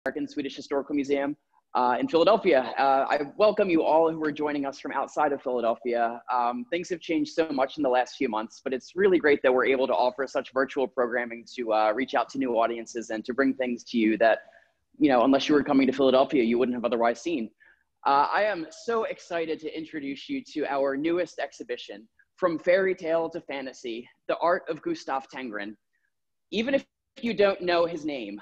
American Swedish Historical Museum in Philadelphia. I welcome you all who are joining us from outside of Philadelphia. Things have changed so much in the last few months, but it's really great that we're able to offer such virtual programming to reach out to new audiences and to bring things to you that, you know, unless you were coming to Philadelphia, you wouldn't have otherwise seen. I am so excited to introduce you to our newest exhibition, From Fairy Tale to Fantasy, The Art of Gustaf Tengren. Even if you don't know his name,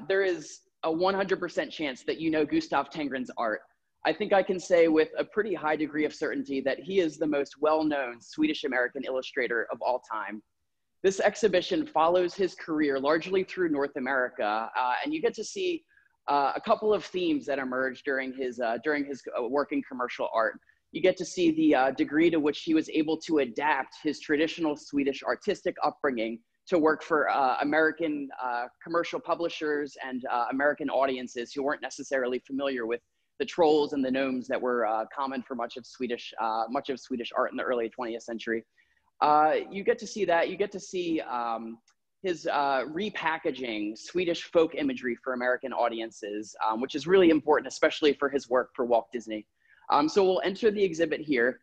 there is a 100% chance that you know Gustaf Tengren's art. I think I can say with a pretty high degree of certainty that he is the most well-known Swedish-American illustrator of all time. This exhibition follows his career largely through North America, and you get to see a couple of themes that emerged during his work in commercial art. You get to see the degree to which he was able to adapt his traditional Swedish artistic upbringing to work for American commercial publishers and American audiences who weren't necessarily familiar with the trolls and the gnomes that were common for much of Swedish art in the early 20th century. You get to see that. You get to see his repackaging Swedish folk imagery for American audiences, which is really important, especially for his work for Walt Disney. So we'll enter the exhibit here.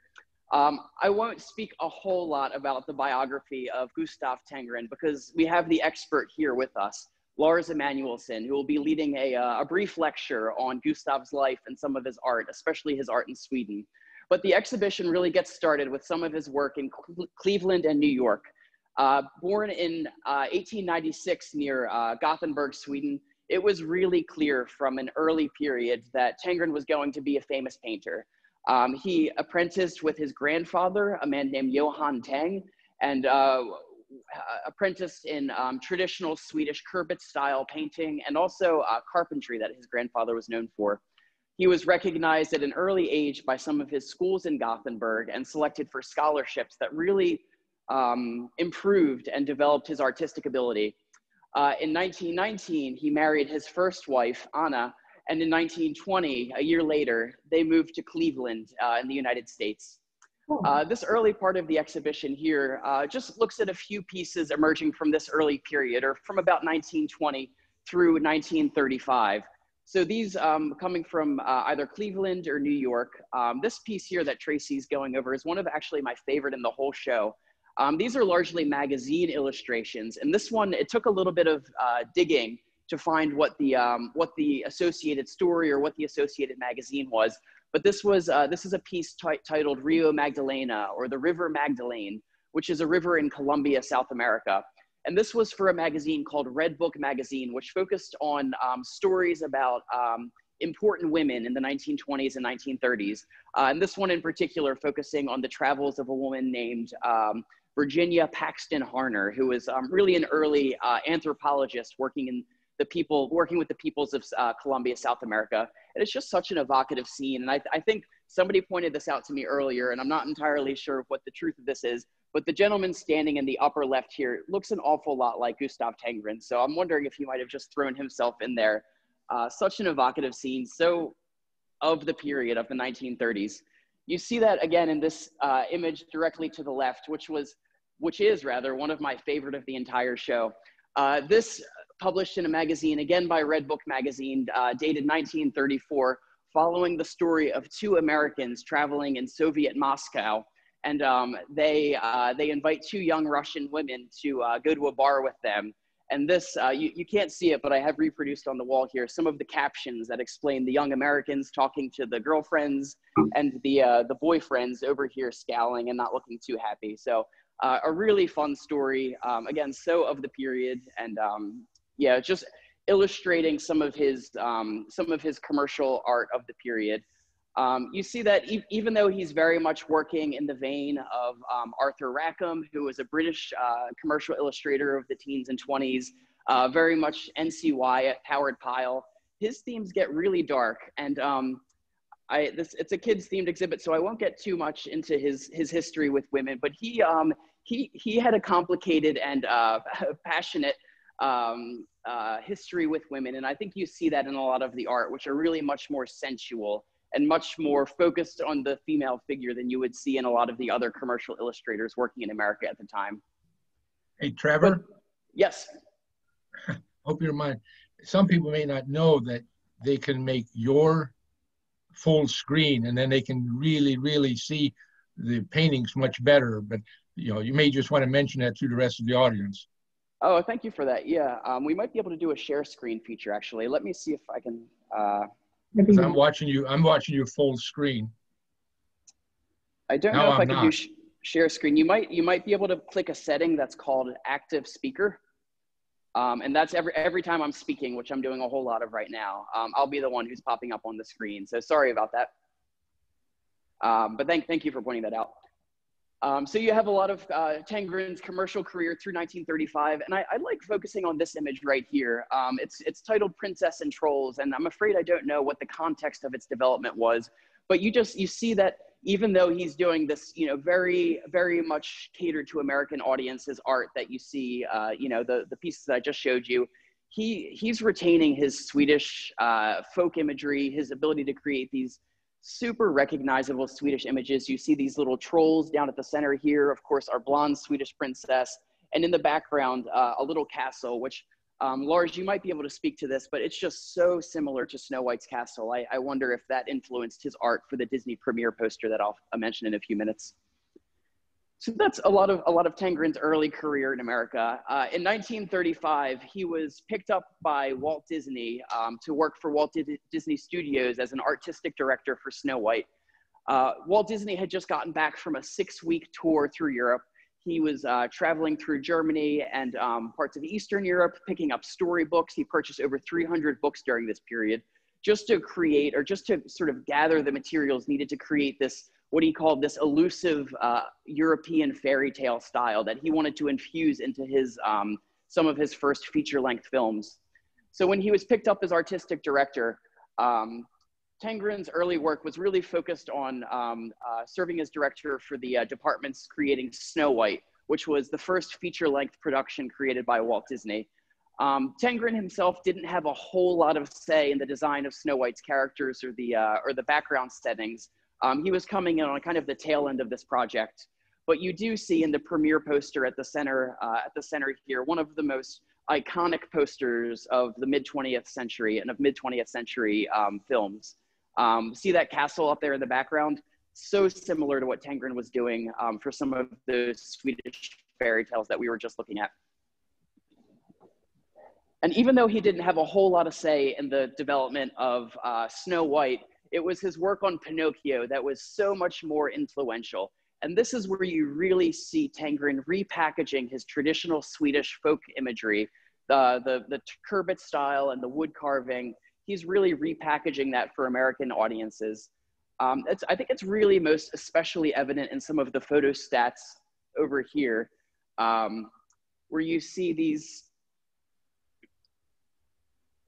I won't speak a whole lot about the biography of Gustaf Tengren because we have the expert here with us, Lars Emanuelson, who will be leading a brief lecture on Gustaf's life and some of his art, especially his art in Sweden. But the exhibition really gets started with some of his work in Cleveland and New York. Born in 1896 near Gothenburg, Sweden, it was really clear from an early period that Tengren was going to be a famous painter. He apprenticed with his grandfather, a man named Johan Teng, and apprenticed in traditional Swedish Kurbit-style painting and also carpentry that his grandfather was known for. He was recognized at an early age by some of his schools in Gothenburg and selected for scholarships that really improved and developed his artistic ability. In 1919, he married his first wife, Anna, and in 1920, a year later, they moved to Cleveland in the United States. This early part of the exhibition here just looks at a few pieces emerging from this early period, or from about 1920 through 1935. So these coming from either Cleveland or New York. This piece here that Tracy's going over is one of actually my favorite in the whole show. These are largely magazine illustrations, and this one, it took a little bit of digging to find what the associated story or what the associated magazine was. But this is a piece titled Rio Magdalena, or the River Magdalene, which is a river in Colombia, South America. And this was for a magazine called Red Book Magazine, which focused on stories about important women in the 1920s and 1930s. And this one in particular focusing on the travels of a woman named Virginia Paxton Harner, who was really an early anthropologist working with the peoples of Colombia, South America. And it's just such an evocative scene. And I think somebody pointed this out to me earlier, and I'm not entirely sure what the truth of this is, but the gentleman standing in the upper left here looks an awful lot like Gustaf Tengren. So I'm wondering if he might have just thrown himself in there. Such an evocative scene, so of the period of the 1930s. You see that again in this image directly to the left, which is one of my favorite of the entire show. This published in a magazine, again by Red Book Magazine, dated 1934, following the story of two Americans traveling in Soviet Moscow. And they invite two young Russian women to go to a bar with them. And this, you can't see it, but I have reproduced on the wall here some of the captions that explain the young Americans talking to the girlfriends and the boyfriends over here scowling and not looking too happy. So a really fun story, again, so of the period, and yeah, just illustrating some of his commercial art of the period. You see that even though he's very much working in the vein of Arthur Rackham, who was a British commercial illustrator of the teens and 20s, very much N.C. Wyeth, Howard Pyle, his themes get really dark. And it's a kids themed exhibit, so I won't get too much into his history with women, but he had a complicated and passionate history with women. And I think you see that in a lot of the art, which are really much more sensual and much more focused on the female figure than you would see in a lot of the other commercial illustrators working in America at the time. Hey, Trevor? Yes. Hope you don't mind. some people may not know that they can make your full screen, and then they can really see the paintings much better. But you may just want to mention that to the rest of the audience. Oh, thank you for that. Yeah, we might be able to do a share screen feature, actually. Let me see if I can. Because I'm watching you full screen. I don't know if I can do share screen. You might be able to click a setting that's called active speaker. And that's every time I'm speaking, which I'm doing a whole lot of right now. I'll be the one who's popping up on the screen. So sorry about that. But thank you for pointing that out. So you have a lot of Tengrin's commercial career through 1935, and I like focusing on this image right here. It's titled Princess and Trolls, and I'm afraid I don't know what the context of its development was, but you see that even though he's doing this, very much catered to American audiences art that you see, the pieces that I just showed you, he's retaining his Swedish folk imagery, his ability to create these super recognizable Swedish images. You see these little trolls down at the center here, of course, our blonde Swedish princess, and in the background, a little castle, which, Lars, you might be able to speak to this, but it's just so similar to Snow White's castle. I wonder if that influenced his art for the Disney premiere poster that I'll mention in a few minutes. So that's a lot of Tengrin's early career in America. In 1935, he was picked up by Walt Disney to work for Walt Disney Studios as an artistic director for Snow White. Walt Disney had just gotten back from a 6-week tour through Europe. He was traveling through Germany and parts of Eastern Europe, picking up storybooks. He purchased over 300 books during this period just to create, or just to sort of gather the materials needed to create this, what he called this elusive European fairy tale style that he wanted to infuse into his, some of his first feature-length films. So when he was picked up as artistic director, Tengrin's early work was really focused on serving as director for the departments creating Snow White, which was the first feature-length production created by Walt Disney. Tengrin himself didn't have a whole lot of say in the design of Snow White's characters or the background settings. He was coming in on kind of the tail end of this project, but you do see in the premiere poster at the center here, one of the most iconic posters of the mid-20th century and of mid-20th century films. See that castle up there in the background? So similar to what Tengrin was doing for some of those Swedish fairy tales that we were just looking at. And even though he didn't have a whole lot of say in the development of Snow White, it was his work on Pinocchio that was so much more influential. And this is where you really see Tengrin repackaging his traditional Swedish folk imagery, the turbot style and the wood carving. He's really repackaging that for American audiences. I think it's really most especially evident in some of the photo stats over here, where you see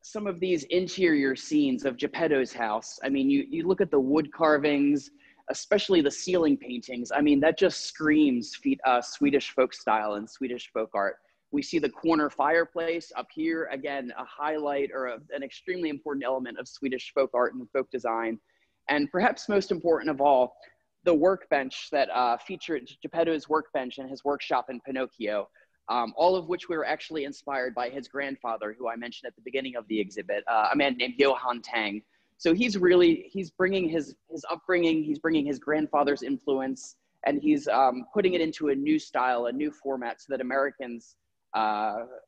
some of these interior scenes of Geppetto's house. I mean, you look at the wood carvings, especially the ceiling paintings. I mean, that just screams Swedish folk style and Swedish folk art. We see the corner fireplace up here, again, a highlight or an extremely important element of Swedish folk art and folk design. And perhaps most important of all, the workbench that featured Geppetto's workbench and his workshop in Pinocchio. All of which were actually inspired by his grandfather, who I mentioned at the beginning of the exhibit, a man named Johann Tang. So he's bringing his upbringing, he's bringing his grandfather's influence, and he's putting it into a new style, a new format, so that Americans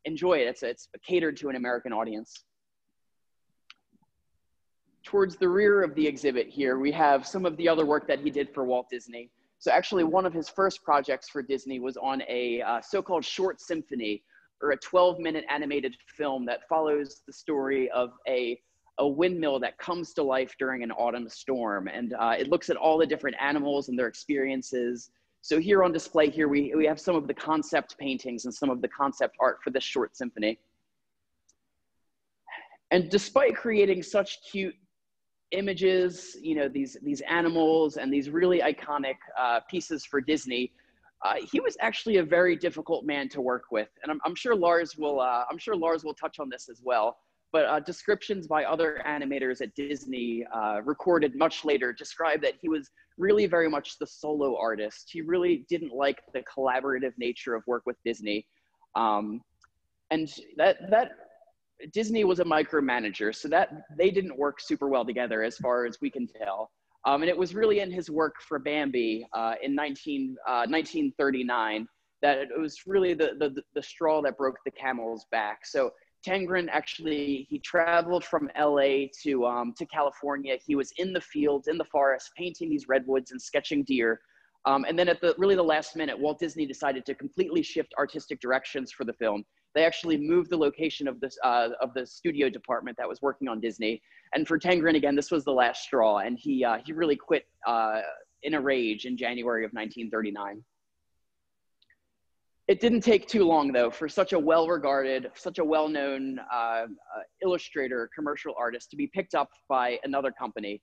enjoy it. It's catered to an American audience. Towards the rear of the exhibit here, we have some of the other work that he did for Walt Disney. So actually, one of his first projects for Disney was on a so-called short symphony, or a 12-minute animated film that follows the story of a windmill that comes to life during an autumn storm. And it looks at all the different animals and their experiences. So here on display here, we have some of the concept paintings and some of the concept art for this short symphony. And despite creating such cute images, these animals and these really iconic pieces for Disney, he was actually a very difficult man to work with, and I'm sure Lars will touch on this as well. But descriptions by other animators at Disney recorded much later describe that he was really very much the solo artist. He really didn't like the collaborative nature of work with Disney, and that Disney was a micromanager, so that they didn't work super well together as far as we can tell. And it was really in his work for Bambi in 1939 that it was really the straw that broke the camel's back. So Tengrin actually, he traveled from LA to California. He was in the fields, in the forest, painting these redwoods and sketching deer. And then at the last minute, Walt Disney decided to completely shift artistic directions for the film. They actually moved the location of this of the studio department that was working on Disney. And for Tengrin, again, this was the last straw, and he really quit in a rage in January of 1939. It didn't take too long, though, for such a well-regarded, such a well-known illustrator, commercial artist to be picked up by another company,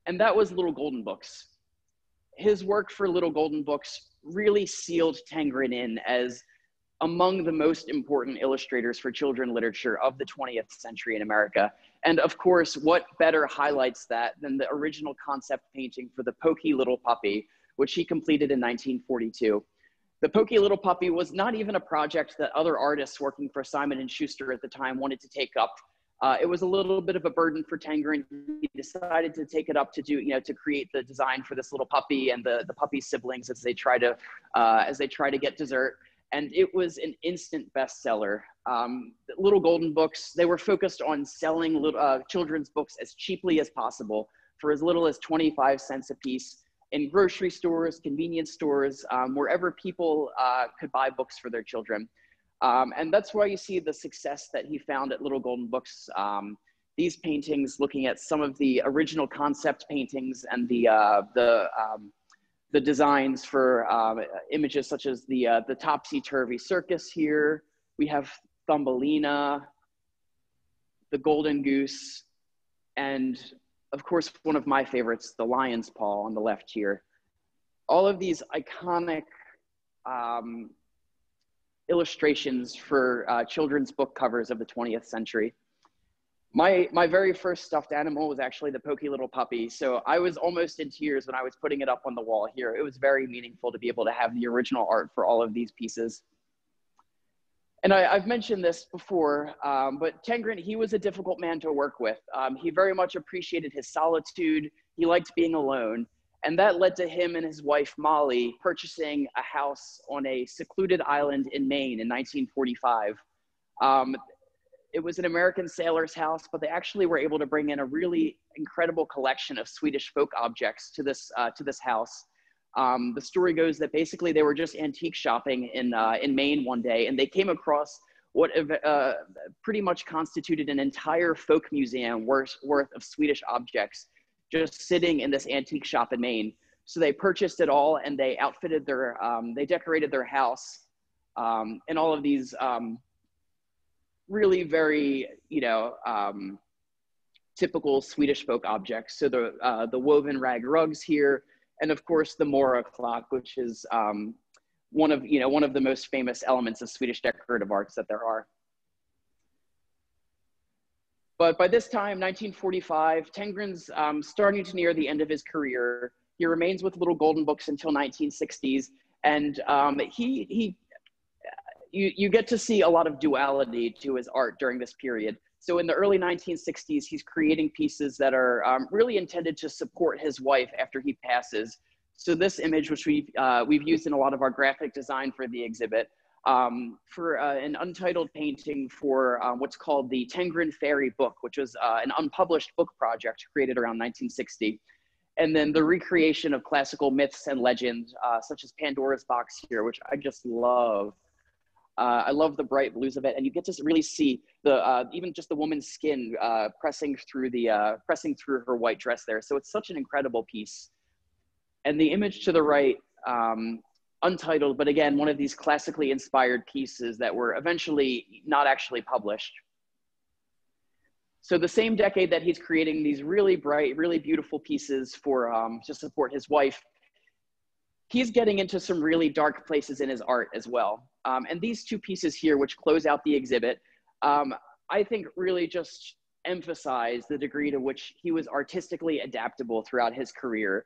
and that was Little Golden Books. His work for Little Golden Books really sealed Tengrin in as among the most important illustrators for children's literature of the 20th century in America. And of course, what better highlights that than the original concept painting for the Poky Little Puppy, which he completed in 1942. The Poky Little Puppy was not even a project that other artists working for Simon & Schuster at the time wanted to take up. It was a little bit of a burden for Tengrin. He decided to take it up to do, to create the design for this little puppy and the puppy's siblings as they try to get dessert. And it was an instant bestseller. Little Golden Books, they were focused on selling children's books as cheaply as possible for as little as 25 cents a piece in grocery stores, convenience stores, wherever people could buy books for their children. And that's why you see the success that he found at Little Golden Books. These paintings, looking at some of the original concept paintings and the designs for images such as the Topsy-Turvy Circus here. We have Thumbelina, the Golden Goose, and of course, one of my favorites, the Lion's Paw on the left here. All of these iconic illustrations for children's book covers of the 20th century. My very first stuffed animal was actually the Poky Little Puppy. So I was almost in tears when I was putting it up on the wall here. It was very meaningful to be able to have the original art for all of these pieces. And I've mentioned this before, but Tengrin, he was a difficult man to work with. He very much appreciated his solitude. He liked being alone. And that led to him and his wife, Molly, purchasing a house on a secluded island in Maine in 1945. It was an American sailor's house, but they actually were able to bring in a really incredible collection of Swedish folk objects to this house. The story goes that basically they were just antique shopping in Maine one day, and they came across what pretty much constituted an entire folk museum worth of Swedish objects just sitting in this antique shop in Maine. So they purchased it all, and they outfitted they decorated their house in all of these really very, typical Swedish folk objects. So the woven rag rugs here, and of course the Mora clock, which is one of the most famous elements of Swedish decorative arts that there are. But by this time, 1945, Tengrin's starting to near the end of his career. He remains with Little Golden Books until 1960s, and you get to see a lot of duality to his art during this period. So in the early 1960s, he's creating pieces that are really intended to support his wife after he passes. So this image, which we've used in a lot of our graphic design for the exhibit, for an untitled painting for what's called the Tengrin Fairy Book, which was an unpublished book project created around 1960. And then the recreation of classical myths and legends, such as Pandora's Box here, which I just love. I love the bright blues of it, and you get to really see the even just the woman's skin pressing through her white dress there. So it's such an incredible piece. And the image to the right, untitled, but again, one of these classically inspired pieces that were eventually not actually published. So the same decade that he's creating these really bright, really beautiful pieces for to support his wife, he's getting into some really dark places in his art as well. And these two pieces here, which close out the exhibit, I think really just emphasize the degree to which he was artistically adaptable throughout his career.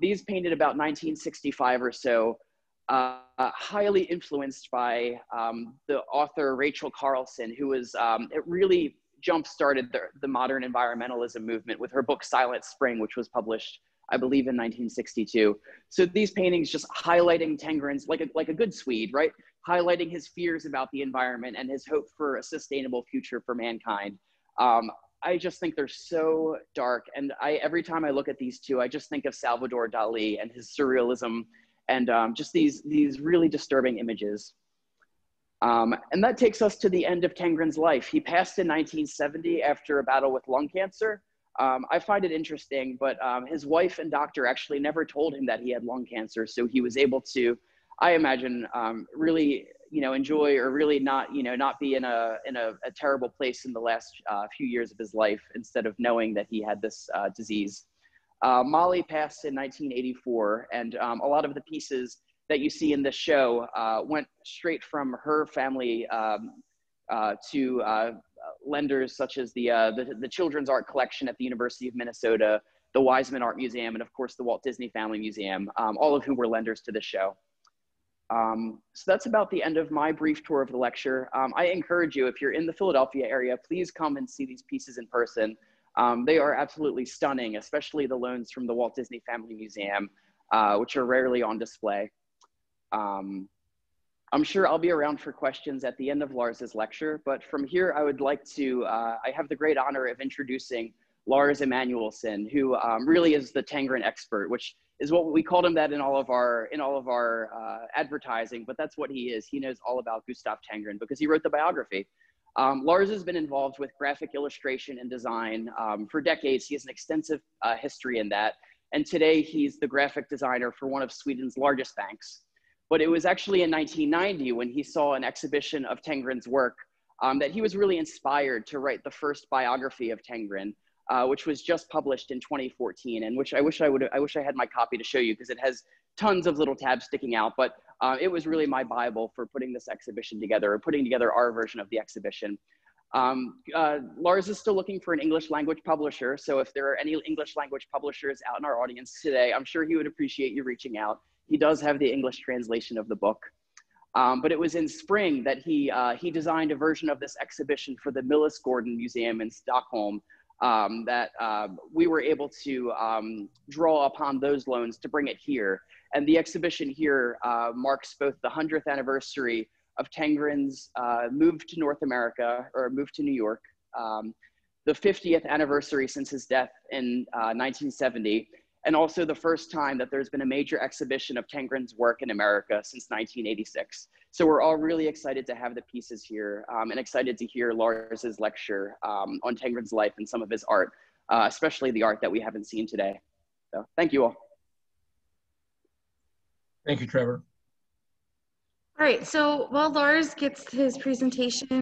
These painted about 1965 or so. highly influenced by the author Rachel Carlson, who was, it really jump-started the modern environmentalism movement with her book Silent Spring, which was published, I believe, in 1962. So these paintings just highlighting Tengrin's, like a good Swede, right? Highlighting his fears about the environment and his hope for a sustainable future for mankind. I just think they're so dark. And every time I look at these two, I just think of Salvador Dali and his surrealism and just these really disturbing images. And that takes us to the end of Tengrin's life. He passed in 1970 after a battle with lung cancer. I find it interesting, but his wife and doctor actually never told him that he had lung cancer. So he was able to, I imagine, really, enjoy or really not be in a terrible place in the last few years of his life instead of knowing that he had this disease. Molly passed in 1984, and a lot of the pieces that you see in this show went straight from her family to lenders such as the Children's Art Collection at the University of Minnesota, the Wiseman Art Museum, and of course the Walt Disney Family Museum, all of whom were lenders to the show. So that's about the end of my brief tour of the lecture. I encourage you, if you're in the Philadelphia area, please come and see these pieces in person. They are absolutely stunning, especially the loans from the Walt Disney Family Museum, which are rarely on display. I'm sure I'll be around for questions at the end of Lars's lecture, but from here I would like to, I have the great honor of introducing Lars Emanuelsson, who really is the Tengrin expert, which is what we called him that in all of our advertising, but that's what he is. He knows all about Gustaf Tengren because he wrote the biography. Lars has been involved with graphic illustration and design for decades. He has an extensive history in that. And today he's the graphic designer for one of Sweden's largest banks. But it was actually in 1990 when he saw an exhibition of Tengrin's work that he was really inspired to write the first biography of Tengrin, which was just published in 2014, and which I wish I had my copy to show you because it has tons of little tabs sticking out. But it was really my Bible for putting this exhibition together, or putting together our version of the exhibition. Lars is still looking for an English language publisher. So if there are any English language publishers out in our audience today, I'm sure he would appreciate you reaching out. He does have the English translation of the book. But it was in spring that he designed a version of this exhibition for the Millisgården Museum in Stockholm that we were able to draw upon those loans to bring it here. And the exhibition here marks both the 100th anniversary of Tengrin's move to North America, or move to New York, the 50th anniversary since his death in 1970, and also the first time that there's been a major exhibition of Tengrin's work in America since 1986. So we're all really excited to have the pieces here and excited to hear Lars's lecture on Tengrin's life and some of his art, especially the art that we haven't seen today. So thank you all. Thank you, Trevor. All right, so while Lars gets his presentation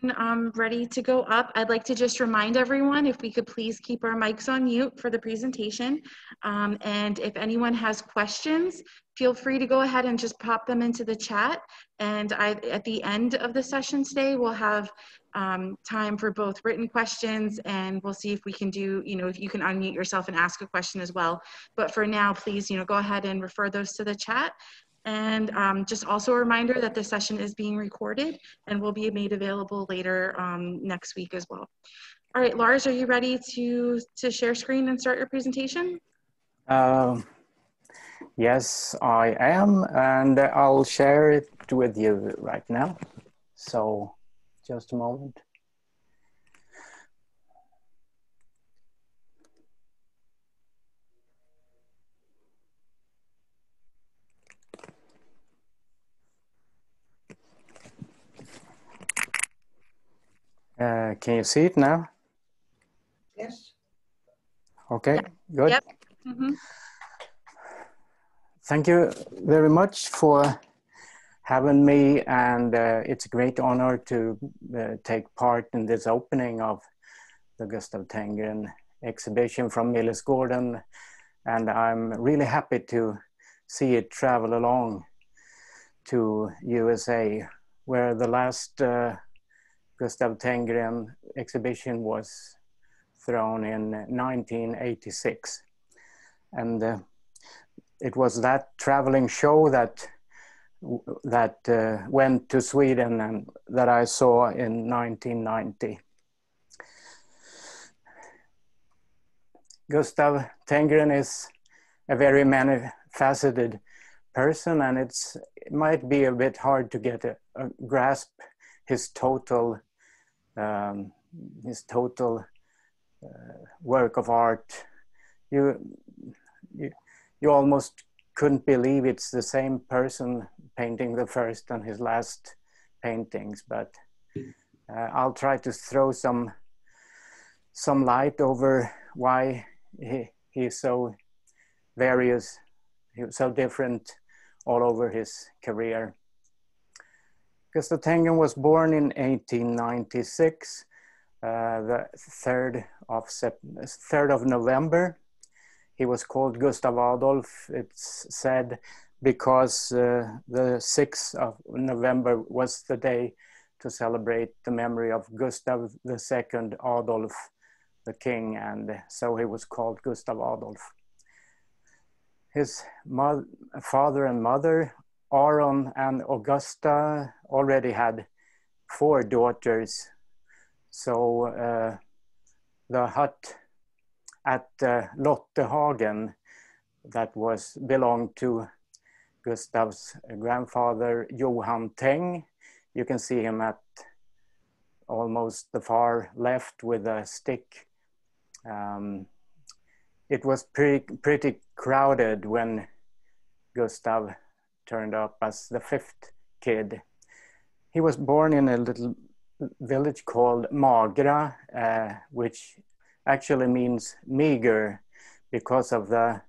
ready to go up, I'd like to just remind everyone if we could please keep our mics on mute for the presentation. And if anyone has questions, feel free to go ahead and just pop them into the chat. And at the end of the session today, we'll have time for both written questions, and we'll see if we can do, if you can unmute yourself and ask a question as well. But for now, please, go ahead and refer those to the chat. And just also a reminder that the session is being recorded and will be made available later next week as well. All right, Lars, are you ready to share screen and start your presentation? Yes, I am, and I'll share it with you right now. So just a moment. Can you see it now? Yes. Okay, Yep. good. Yep. Mm-hmm. Thank you very much for having me, and it's a great honor to take part in this opening of the Gustav Tengren exhibition from Millisgården, and I'm really happy to see it travel along to USA, where the last Gustav Tengren exhibition was thrown in 1986. And it was that traveling show that that went to Sweden and that I saw in 1990. Gustav Tengren is a very many-faceted person, and it might be a bit hard to get a grasp his total work of art. You almost couldn't believe it's the same person painting the first and his last paintings, but I'll try to throw some light over why he's so various, so different all over his career. Gustaf Tengren was born in 1896, the 3rd of November. He was called Gustav Adolf, it's said, because the 6th of November was the day to celebrate the memory of Gustav II Adolf, the king, and so he was called Gustav Adolf. His father and mother, Aron and Augusta, already had 4 daughters. So the hut at Lottehagen that belonged to Gustav's grandfather, Johan Teng. You can see him at almost the far left with a stick. It was pretty crowded when Gustav turned up as the 5th kid. He was born in a little village called Magra, which actually means meager because of the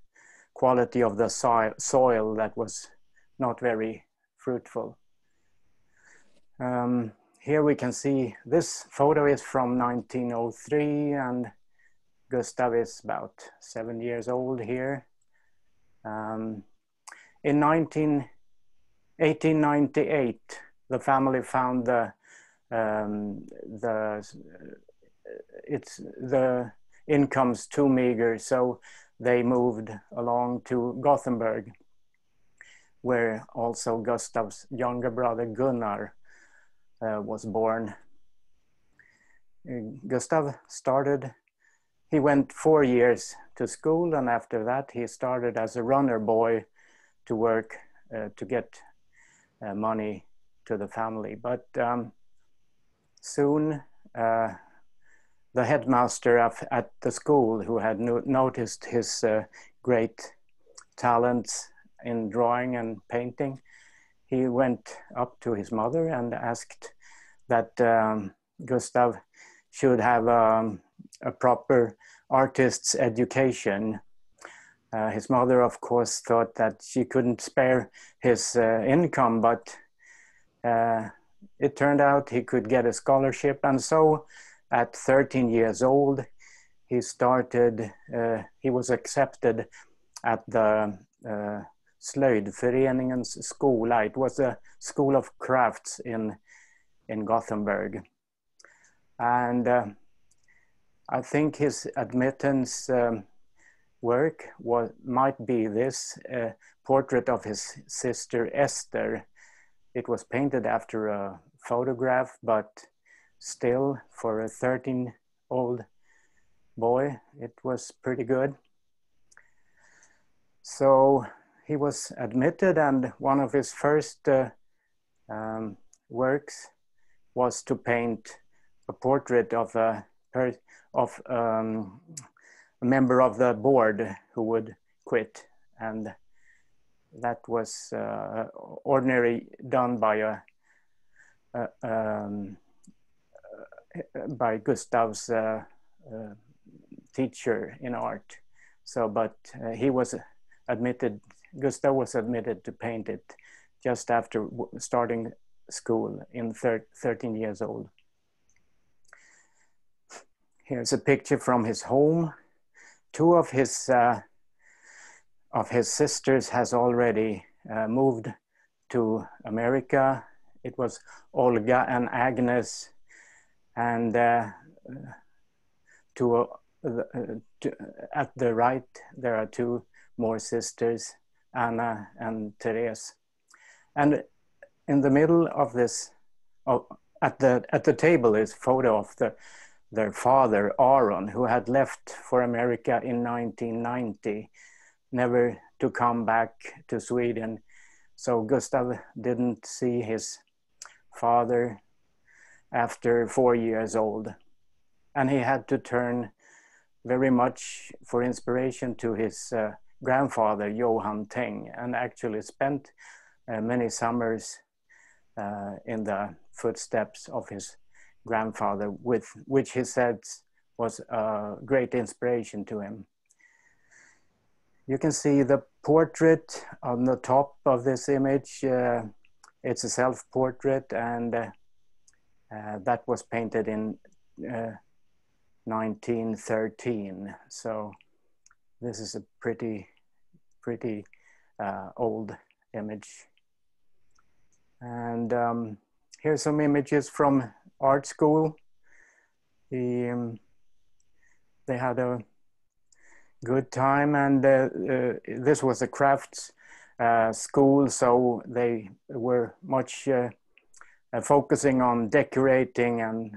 quality of the soil that was not very fruitful. Here we can see this photo is from 1903, and Gustav is about 7 years old here. In 1898, the family found the income's too meager, so they moved along to Gothenburg, where also Gustav's younger brother Gunnar was born. Gustav he went 4 years to school, and after that he started as a runner boy to work to get money to the family. But soon the headmaster at the school, who had noticed his great talents in drawing and painting, he went up to his mother and asked that Gustav should have a proper artist's education. His mother, of course, thought that she couldn't spare his income, but it turned out he could get a scholarship, and so at 13 years old, he was accepted at the Slöjdföreningens skola. It was a school of crafts in Gothenburg. And I think his admittance work might be this portrait of his sister Esther. It was painted after a photograph, but still, for a 13-year-old boy, it was pretty good. So he was admitted, and one of his first works was to paint a portrait of a member of the board who would quit, and that was ordinarily done by Gustav's teacher in art. So, but Gustav was admitted to paint it just after starting school in 13 years old. Here's a picture from his home. 2 of his sisters has already moved to America. It was Olga and Agnes, and at the right there are 2 more sisters, Anna and Therese. And in the middle of this, at the table is a photo of their father, Aron, who had left for America in 1990, never to come back to Sweden. So Gustav didn't see his father after 4 years old. And he had to turn very much for inspiration to his grandfather, Johan Teng, and actually spent many summers in the footsteps of his grandfather, which he said was a great inspiration to him. You can see the portrait on the top of this image. It's a self-portrait, and that was painted in 1913. So this is a pretty old image. And here's some images from art school. They had a good time, and this was a crafts school, so they were much focusing on decorating and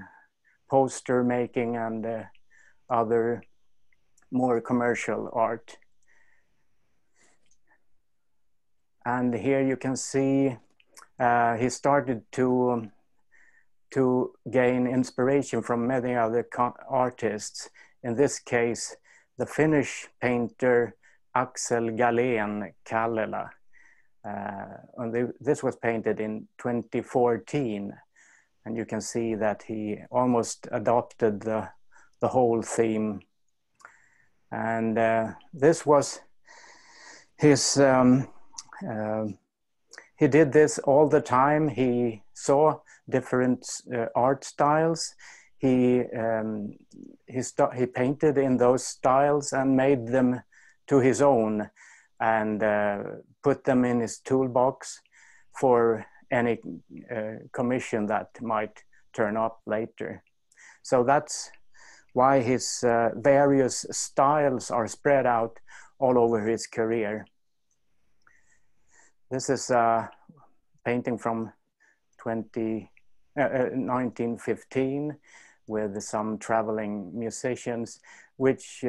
poster making and other more commercial art. And here you can see he started to gain inspiration from many other artists. In this case, the Finnish painter Axel Galén Kallela. And this was painted in 2014. And you can see that he almost adopted the whole theme. And this was his, he did this all the time. He saw different art styles. He painted in those styles and made them to his own, and put them in his toolbox for any commission that might turn up later. So that's why his various styles are spread out all over his career. This is a painting from 1915 with some traveling musicians, which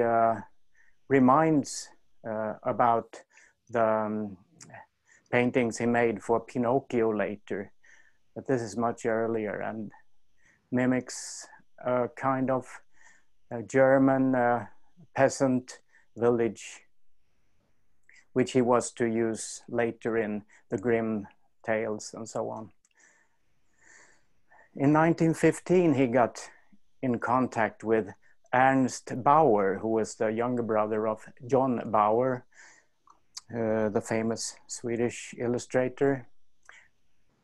reminds about the paintings he made for Pinocchio later. But this is much earlier and mimics a kind of a German peasant village, which he was to use later in the Grimm tales and so on. In 1915, he got in contact with Ernst Bauer, who was the younger brother of John Bauer, the famous Swedish illustrator.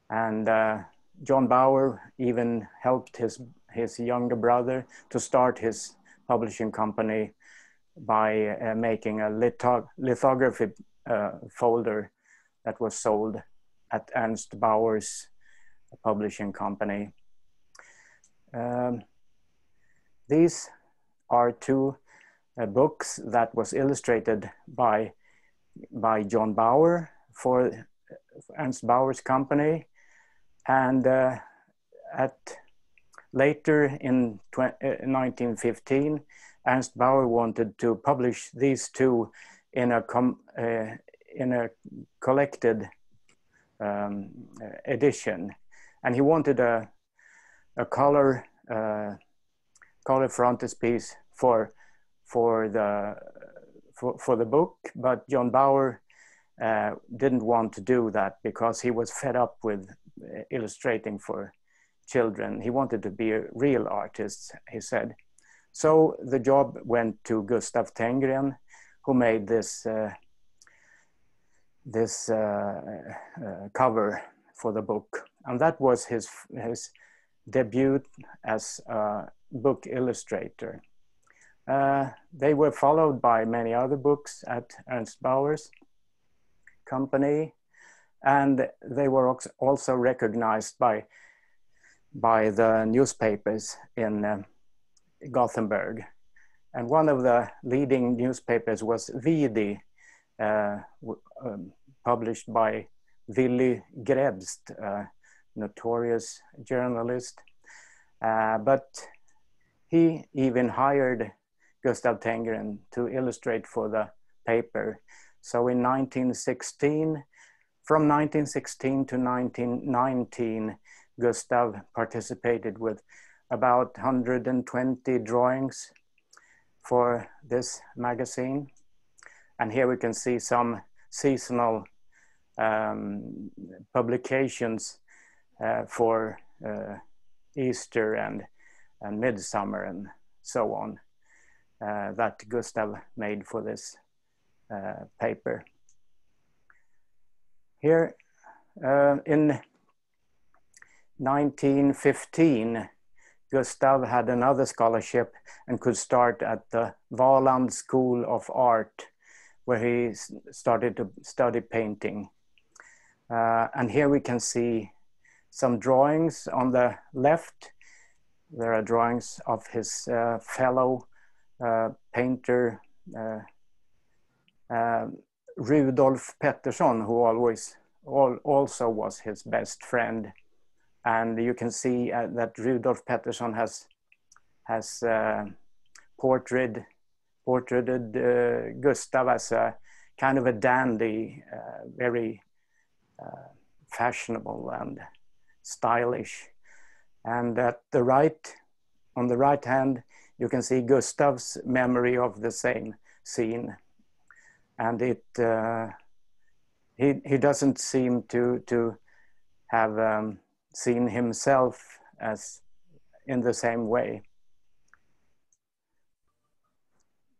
And John Bauer even helped his younger brother to start his publishing company by making a lithography folder that was sold at Ernst Bauer's publishing company. These are two books that was illustrated by John Bauer for Ernst Bauer's company, and later in 1915, Ernst Bauer wanted to publish these two in a collected edition, and he wanted a color frontispiece for the book, but John Bauer didn't want to do that because he was fed up with illustrating for children. He wanted to be a real artist, he said. So the job went to Gustaf Tengren, who made this cover for the book. And that was his debut as a book illustrator. They were followed by many other books at Ernst Bauer's company, and they were also recognized by the newspapers in Gothenburg. And one of the leading newspapers was Vidi, published by Willy Grebst, a notorious journalist. But he even hired Gustav Tengren to illustrate for the paper. So in 1916, from 1916 to 1919, Gustav participated with about 120 drawings for this magazine. And here we can see some seasonal publications for Easter and Midsummer and so on that Gustav made for this paper. Here in 1915, Gustav had another scholarship and could start at the Valand School of Art, where he started to study painting. And here we can see some drawings on the left. There are drawings of his fellow painter, Rudolf Pettersson, who also was his best friend. And you can see that Rudolf Pettersson has portrayed Gustav as a kind of a dandy, very fashionable and stylish. And at the right, on the right hand, you can see Gustav's memory of the same scene. And he doesn't seem to have seen himself as in the same way.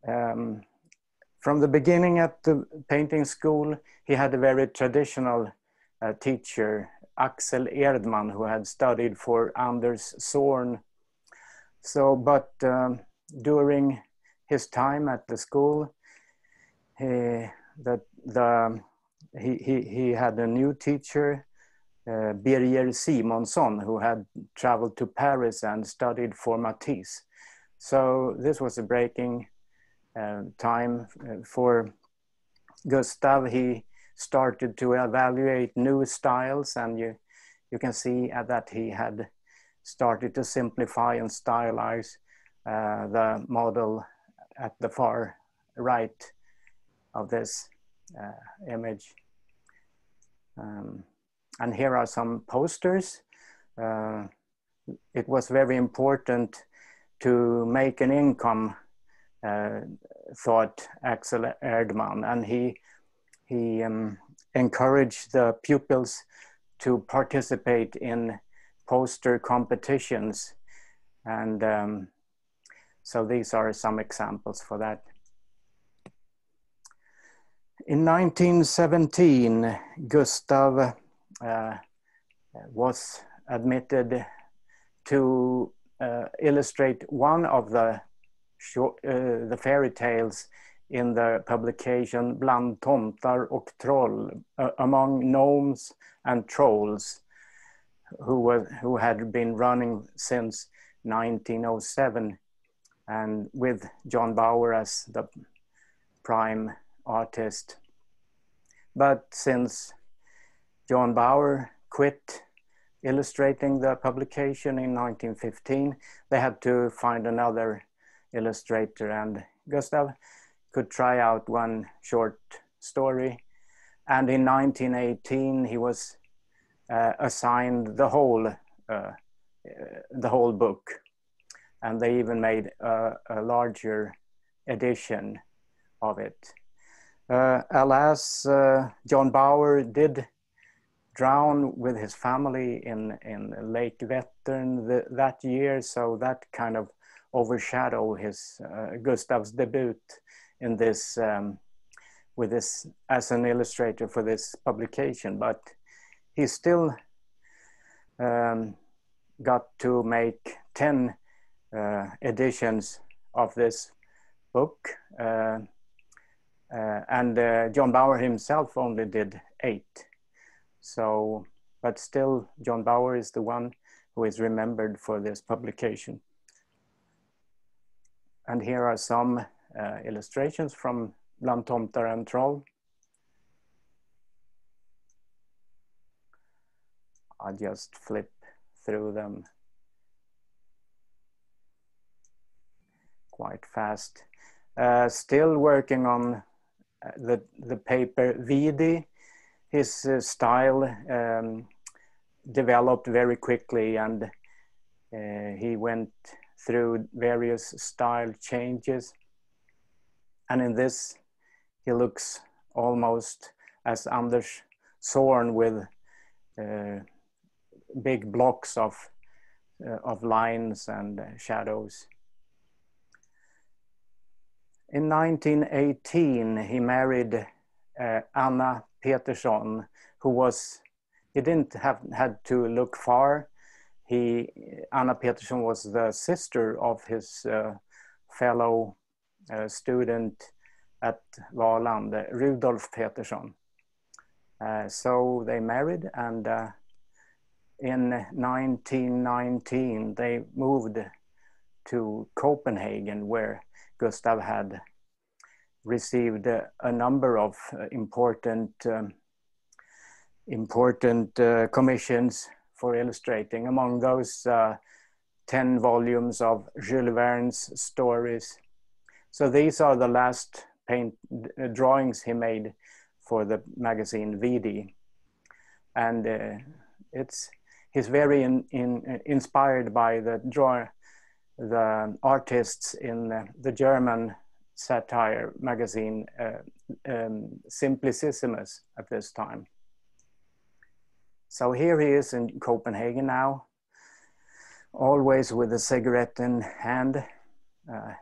From the beginning at the painting school, he had a very traditional teacher, Axel Erdman, who had studied for Anders Zorn. So, but during his time at the school, he had a new teacher, Birger Simonsson, who had traveled to Paris and studied for Matisse. So this was a breaking time for Gustav. He started to evaluate new styles, and you can see that he had started to simplify and stylize the model at the far right of this image. And here are some posters. It was very important to make an income, thought Axel Erdman, and he encouraged the pupils to participate in poster competitions. And so these are some examples for that. In 1917, Gustav was admitted to illustrate one of the fairy tales in the publication Bland tomtar och troll, among gnomes and trolls, who had been running since 1907, and with John Bauer as the prime artist. But since John Bauer quit illustrating the publication in 1915, they had to find another illustrator, and Gustav could try out one short story. And in 1918, he was assigned the whole book, and they even made a larger edition of it. Alas, John Bauer did drown with his family in Lake Vättern that year, so that kind of overshadowed his Gustav's debut in this with this as an illustrator for this publication. But he still got to make 10 editions of this book, and John Bauer himself only did 8. So, but still, John Bauer is the one who is remembered for this publication. And here are some illustrations from Bland tomtar and troll. I'll just flip through them quite fast. Still working on the paper Vidi. His style developed very quickly, and he went through various style changes. And in this, he looks almost as Anders Zorn, with big blocks of lines and shadows. In 1918, he married Anna Petersson, he didn't had to look far. Anna Petersson was the sister of his fellow student at Valand, Rudolf Petersson. So they married, and in 1919 they moved to Copenhagen, where Gustav had received a number of important commissions for illustrating. Among those, 10 volumes of Jules Verne's stories. So these are the last drawings he made for the magazine Vidi. And he's very inspired by the artists in the German satire magazine Simplicissimus at this time. So here he is in Copenhagen now, always with a cigarette in hand.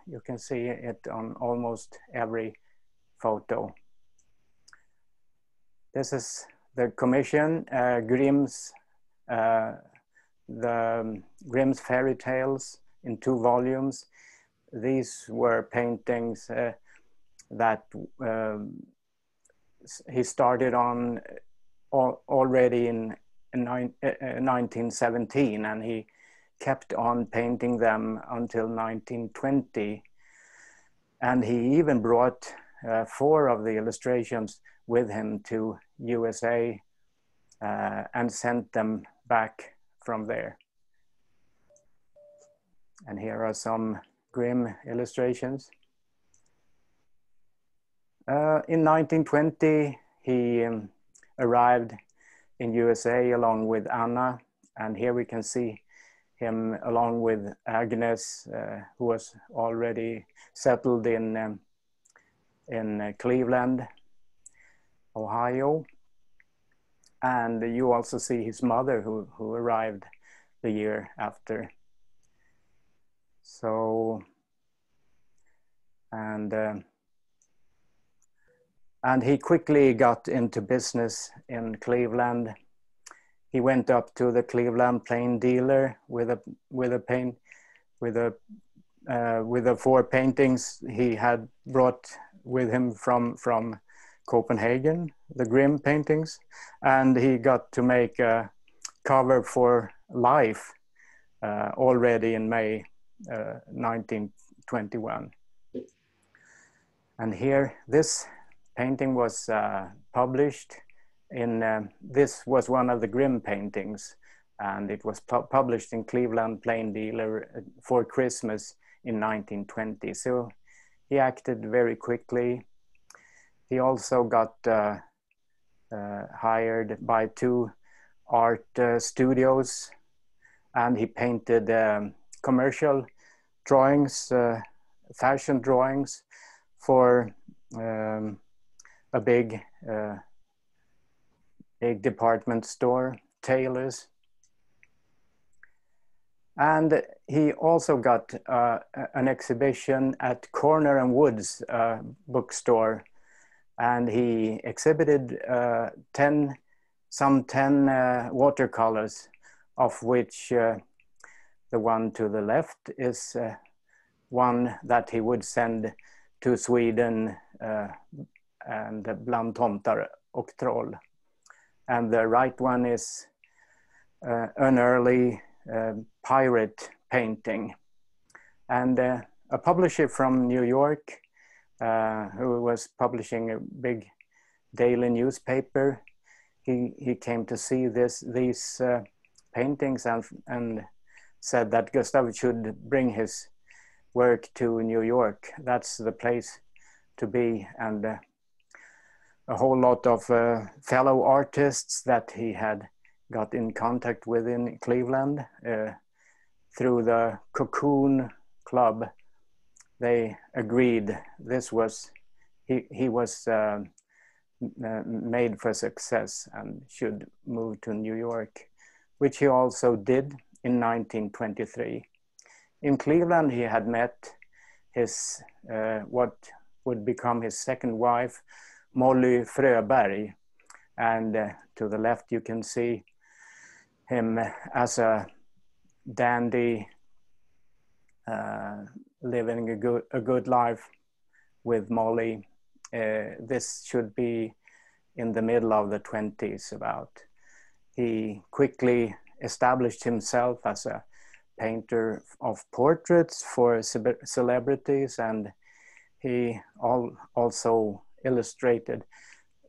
You can see it on almost every photo. This is the commission, Grimm's fairy tales in 2 volumes. These were paintings that he started on already in 1917, and he kept on painting them until 1920. And he even brought 4 of the illustrations with him to USA and sent them back from there. And here are some Grimm illustrations. In 1920, he arrived in USA along with Anna, and here we can see him along with Agnes, who was already settled in Cleveland, Ohio. And you also see his mother, who arrived the year after. So, and he quickly got into business in Cleveland. He went up to the Cleveland plain dealer with the 4 paintings he had brought with him from Copenhagen, the Grimm paintings, and he got to make a cover for Life already in May 1921. And here, this painting was published in, this was one of the Grimm paintings, and it was published in Cleveland Plain Dealer for Christmas in 1920. So he acted very quickly. He also got hired by 2 art studios, and he painted commercial drawings, fashion drawings for a big department store, tailors. And he also got an exhibition at Corner and Woods bookstore, and he exhibited some 10 watercolors, of which the one to the left is one that he would send to Sweden and Bland tomtar och troll. And the right one is an early pirate painting. And a publisher from New York, who was publishing a big daily newspaper, he came to see these paintings and said that Gustav should bring his work to New York. That's the place to be. And a whole lot of fellow artists that he had got in contact with in Cleveland through the Cocoon Club, they agreed this was, he was made for success and should move to New York, which he also did in 1923. In Cleveland, he had met his, what would become his second wife, Molly Fröberg. And to the left, you can see him as a dandy, living a good life with Molly. This should be in the middle of the 20s about. He quickly established himself as a painter of portraits for celebrities, and he also illustrated.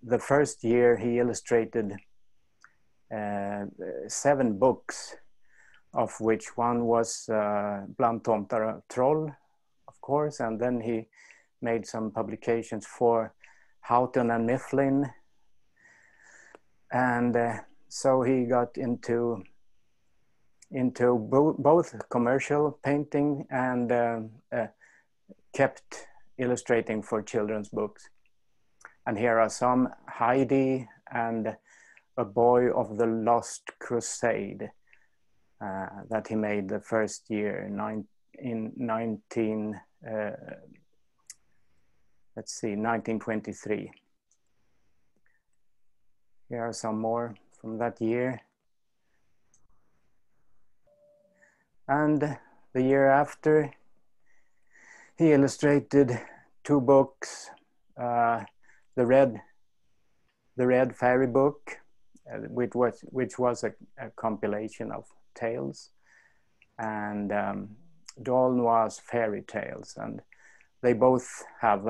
The first year he illustrated 7 books, of which one was Bland Tomtar och Troll, of course, and then he made some publications for Houghton and Mifflin. And so he got into both commercial painting and kept illustrating for children's books. And here are some: Heidi and A Boy of the Lost Crusade, that he made the first year in 1923. Here are some more from that year. And the year after, he illustrated 2 books, the Red Fairy Book, which was a compilation of tales, and Doll Noir's Fairy Tales, and they both have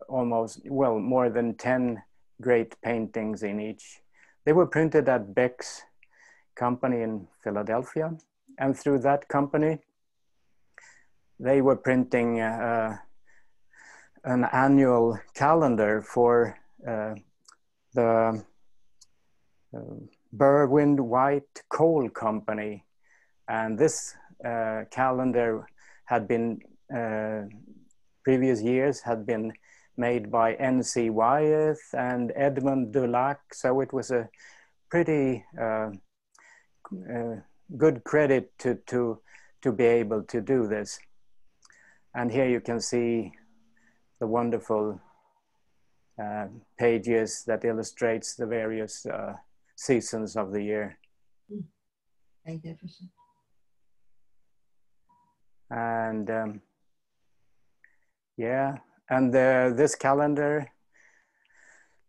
almost, well, more than 10 great paintings in each. They were printed at Beck's company in Philadelphia, and through that company they were printing an annual calendar for the Berwind White Coal Company. And this calendar had been, previous years had been made by N.C. Wyeth and Edmund Dulac, so it was a pretty good credit to be able to do this. And here you can see the wonderful pages that illustrates the various seasons of the year. Magnificent. And yeah, and this calendar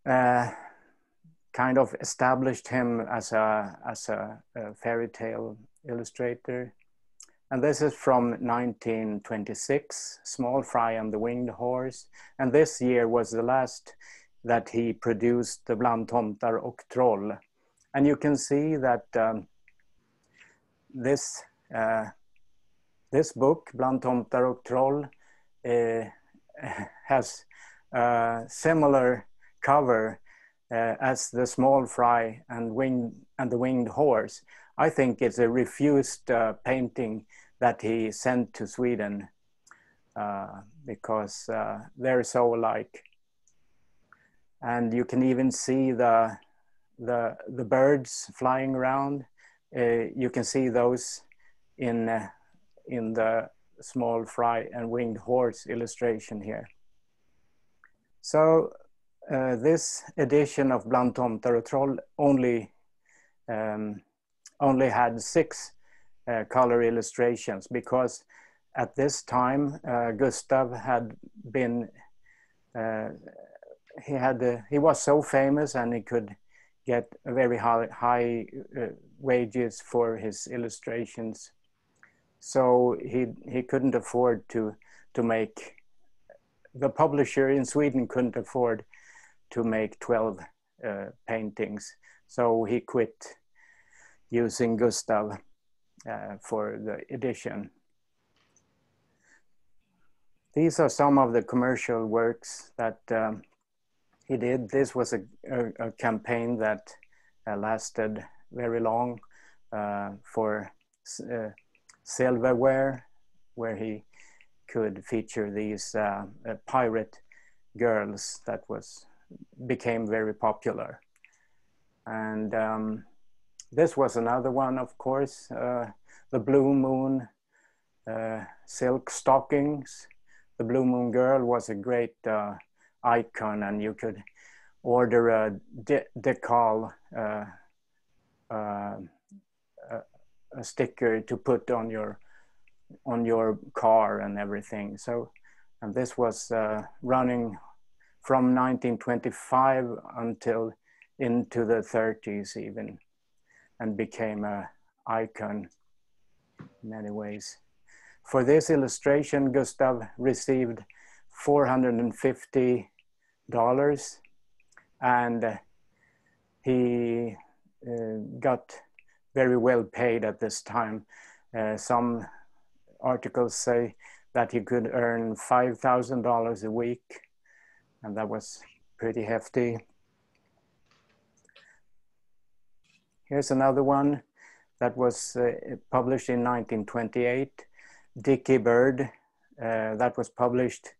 kind of established him as a fairy tale illustrator. And this is from 1926, Small Fry and the Winged Horse. And this year was the last that he produced the Bland Tomtar och Troll. And you can see that this book, Bland Tomtar och Troll, has a similar cover as the Small Fry and the Winged Horse. I think it's a refused painting that he sent to Sweden because they're so alike. And you can even see the birds flying around. You can see those in the Small Fry and Winged Horse illustration here. So this edition of Bland Tomtar och Troll only had 6 color illustrations, because at this time Gustav had been he was so famous, and he could get very high wages for his illustrations, so he couldn't afford to make, the publisher in Sweden couldn't afford to make 12 paintings. So he quit using Gustav for the edition. These are some of the commercial works that he did. This was a campaign that lasted very long for silverware, where he could feature these pirate girls that became very popular. And this was another one, of course, the Blue Moon silk stockings. The Blue Moon Girl was a great icon, and you could order a decal, a sticker to put on your car and everything. So, and this was running from 1925 until into the 30s even, and became an icon in many ways. For this illustration, Gustav received $450, and he got very well paid at this time. Some articles say that he could earn $5,000 a week, and that was pretty hefty. Here's another one that was published in 1928, Dickie Bird. That was published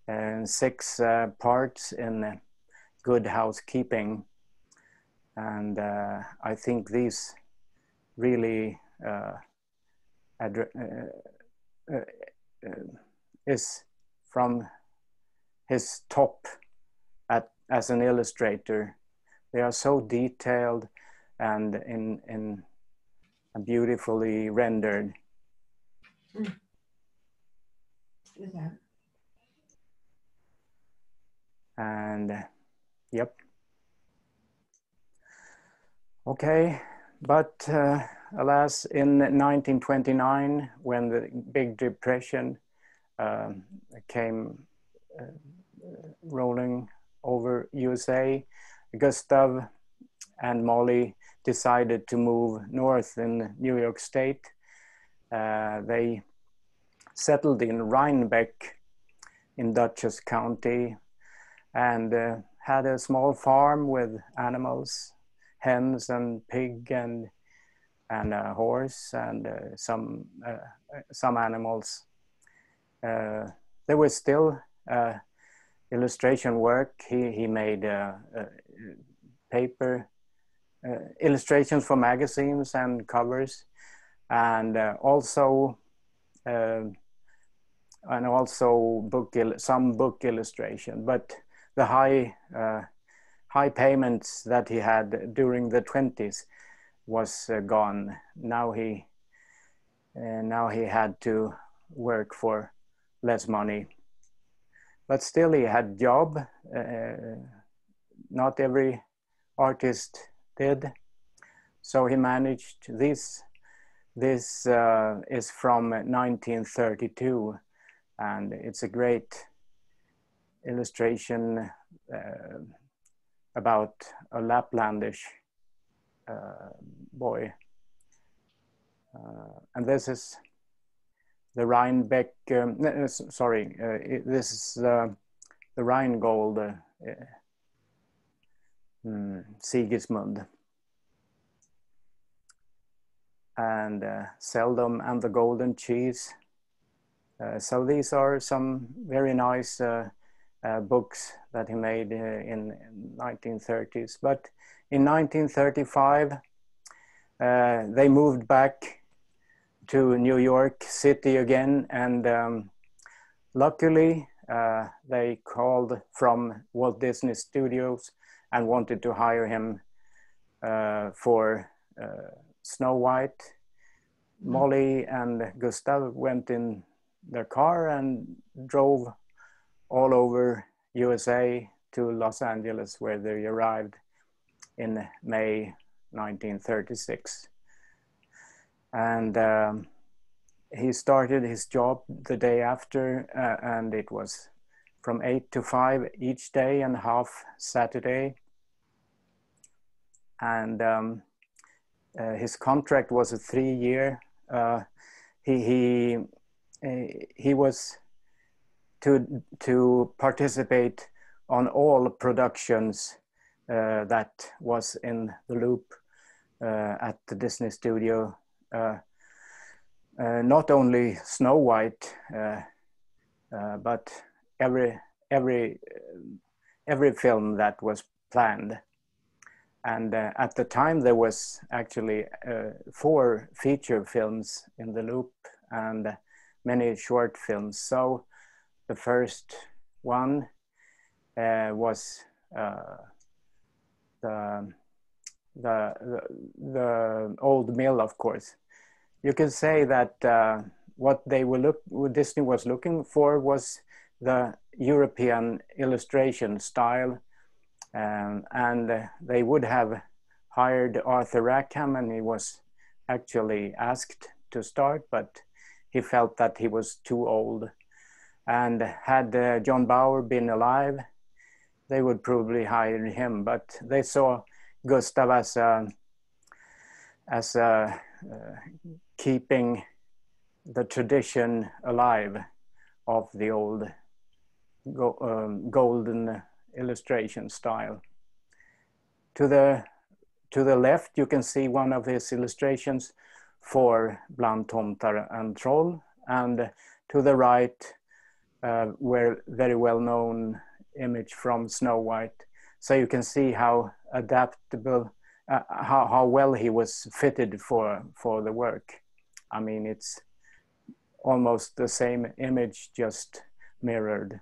in 6 parts in Good Housekeeping. And I think these really is from his top as an illustrator. They are so detailed and in beautifully rendered. Yeah. And yep. Okay, but alas, in 1929, when the Big Depression came rolling over USA, Gustav and Molly decided to move north in New York State. They settled in Rhinebeck in Dutchess County, and had a small farm with animals, hens and pig and a horse and some animals. There was still illustration work. He made paper illustrations for magazines and covers, and also some book illustration. But the high payments that he had during the 20s was gone. Now he had to work for less money, but still he had job. Not every artist did, so he managed. This is from 1932, and it's a great illustration about a Laplandish boy. And this is the Rhinebeck, this is the Rheingold Sigismund, and Seldom and the Golden Cheese. So these are some very nice books that he made in 1930s. But in 1935, they moved back to New York City again, and luckily they called from Walt Disney Studios and wanted to hire him for Snow White. Molly and Gustav went in their car and drove all over USA to Los Angeles, where they arrived in May 1936. And he started his job the day after, and it was from 8 to 5 each day and half Saturday. And his contract was a 3-year. He was to participate on all productions that was in the loop at the Disney Studio. Not only Snow White, but every film that was planned. And at the time there was actually 4 feature films in the loop and many short films. So the first one was the old mill, of course. You can say that what Disney was looking for was the European illustration style, and they would have hired Arthur Rackham, and he was actually asked to start, but he felt that he was too old. And had John Bauer been alive, they would probably hire him, but they saw Gustav as keeping the tradition alive of the old golden illustration style. To the left, you can see one of his illustrations for Bland Tomtar and Troll, and to the right, were very well-known image from Snow White. So you can see how adaptable, how well he was fitted for the work. I mean, it's almost the same image, just mirrored.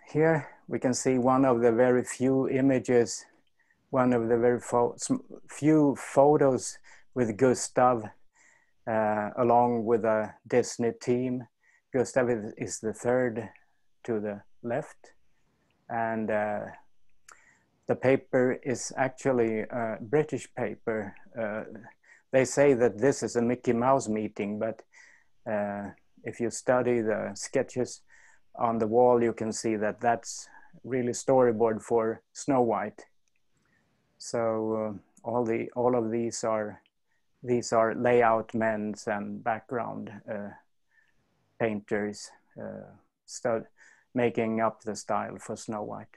Here we can see one of the very few images, one of the very few photos with Gustav along with a Disney team. Gustav is the third to the left, and the paper is actually a British paper. They say that this is a Mickey Mouse meeting, but if you study the sketches on the wall, you can see that that's really storyboard for Snow White. So all of these are layout men and background painters making up the style for Snow White.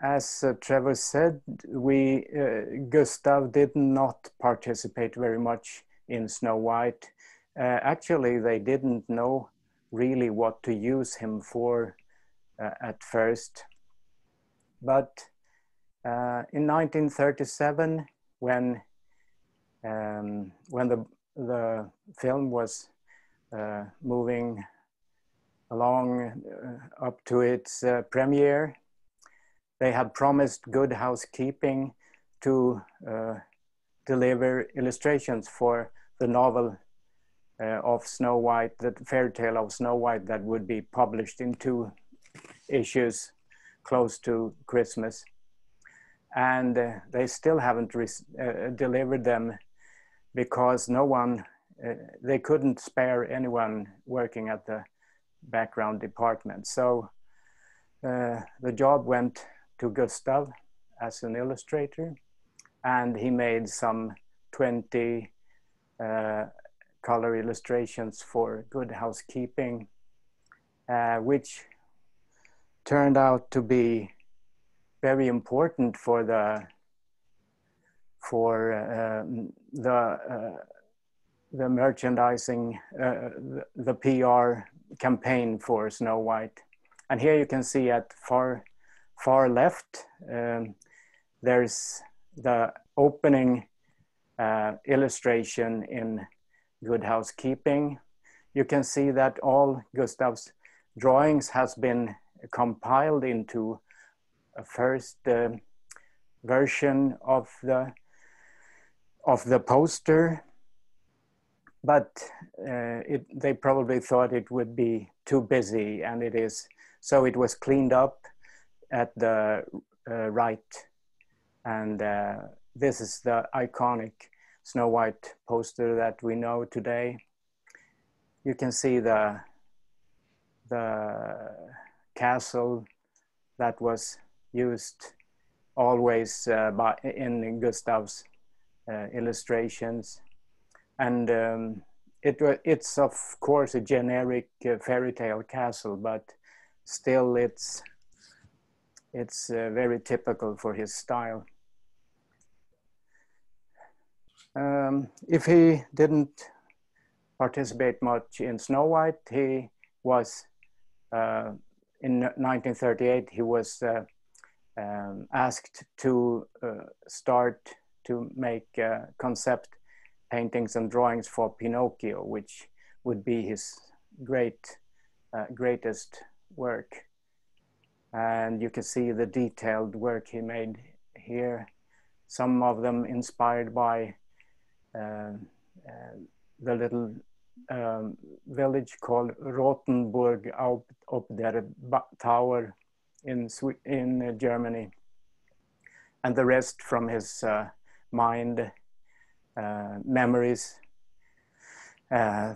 As Trevor said, Gustav did not participate very much in Snow White. Actually, they didn't know really what to use him for at first. But in 1937, when the film was moving along up to its premiere, they had promised Good Housekeeping to deliver illustrations for the novel of Snow White, the fairy tale of Snow White, that would be published in 2 issues close to Christmas. And they still haven't delivered them because no one, they couldn't spare anyone working at the background department. So the job went to Gustav as an illustrator, and he made some 20 color illustrations for Good Housekeeping, which turned out to be very important for the merchandising, the PR campaign for Snow White. And here you can see at far left, there's the opening illustration in Good Housekeeping. You can see that all Gustav's drawings has been compiled into a first version of the poster, but they probably thought it would be too busy, and it is. So it was cleaned up at the right, and this is the iconic Snow White poster that we know today. You can see the castle that was used always in Gustav's illustrations. And it's of course a generic fairy tale castle, but still it's very typical for his style. If he didn't participate much in Snow White, he was in 1938 he was asked to start to make concept paintings and drawings for Pinocchio, which would be his greatest work. And you can see the detailed work he made here, some of them inspired by the little village called Rothenburg up der Tower in Germany, and the rest from his mind memories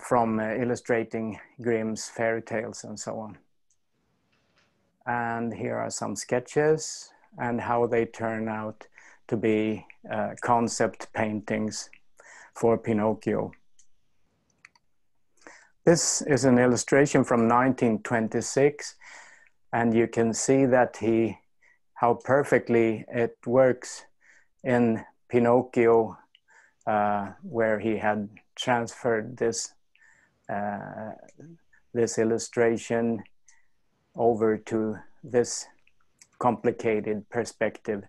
from illustrating Grimm's fairy tales and so on. And here are some sketches and how they turn out to be concept paintings for Pinocchio. This is an illustration from 1926, and you can see that how perfectly it works in Pinocchio, where he had transferred this illustration over to this complicated perspective.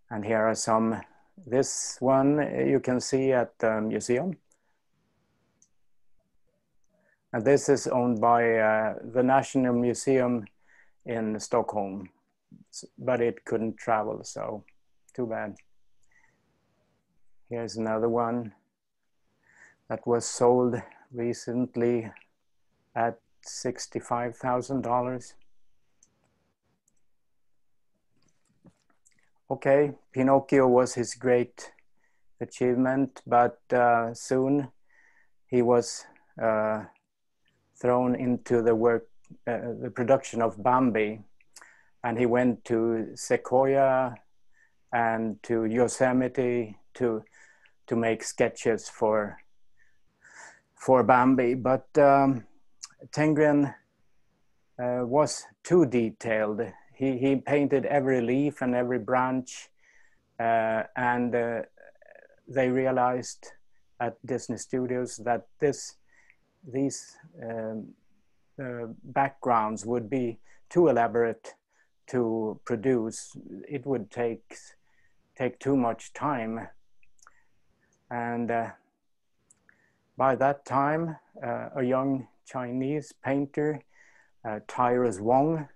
And here are some. This one you can see at the museum. And this is owned by the National Museum in Stockholm, but it couldn't travel, so too bad. Here's another one that was sold recently at $65,000. Okay, Pinocchio was his great achievement, but soon he was thrown into the production of Bambi, and he went to Sequoia and to Yosemite to make sketches for Bambi, but Tengren was too detailed. He painted every leaf and every branch, and they realized at Disney Studios that these backgrounds would be too elaborate to produce. It would take too much time, and by that time, a young Chinese painter, Tyrus Wong,